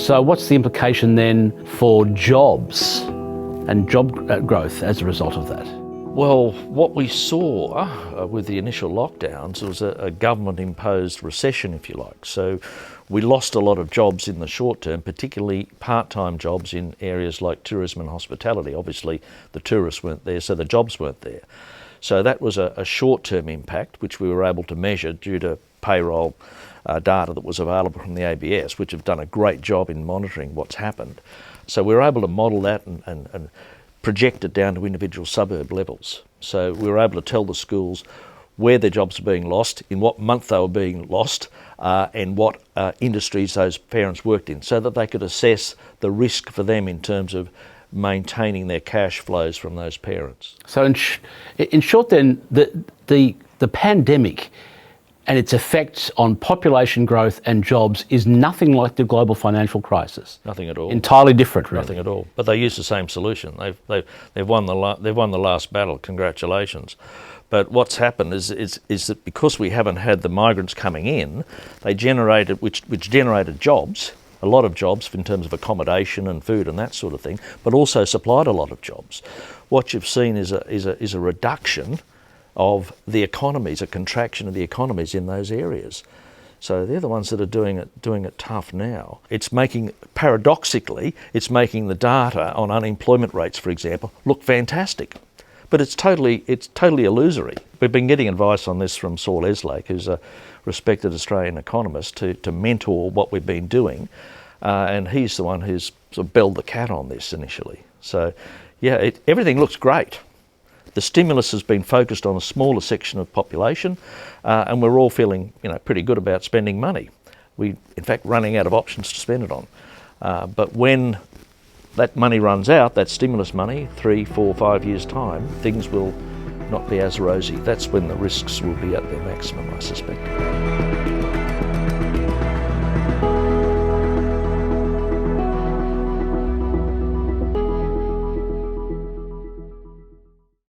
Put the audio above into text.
So what's the implication then for jobs and job growth as a result of that? Well, what we saw with the initial lockdowns was a government-imposed recession, if you like. So we lost a lot of jobs in the short term, particularly part-time jobs in areas like tourism and hospitality. Obviously, the tourists weren't there, so the jobs weren't there. So that was a short-term impact, which we were able to measure due to payroll data that was available from the ABS, which have done a great job in monitoring what's happened. So we were able to model that and project it down to individual suburb levels. So we were able to tell the schools where their jobs were being lost, in what month they were being lost, and what industries those parents worked in, so that they could assess the risk for them in terms of maintaining their cash flows from those parents. So in short then, the pandemic and its effects on population growth and jobs is nothing like the global financial crisis. Nothing at all. Entirely different, really. Nothing at all. But they use the same solution. They've won the last battle. Congratulations. But what's happened is that because we haven't had the migrants coming in, they generated which generated jobs, a lot of jobs in terms of accommodation and food and that sort of thing, but also supplied a lot of jobs. What you've seen is a reduction of the economies, a contraction of the economies in those areas. So they're the ones that are doing it tough now. Paradoxically, it's making the data on unemployment rates, for example, look fantastic. But it's totally illusory. We've been getting advice on this from Saul Eslake, who's a respected Australian economist, to mentor what we've been doing. And he's the one who's sort of belled the cat on this initially. So yeah, everything looks great. The stimulus has been focused on a smaller section of population, and we're all feeling, pretty good about spending money. We, in fact, running out of options to spend it on. But when that money runs out, that stimulus money, 3, 4, 5 years' time, things will not be as rosy. That's when the risks will be at their maximum, I suspect.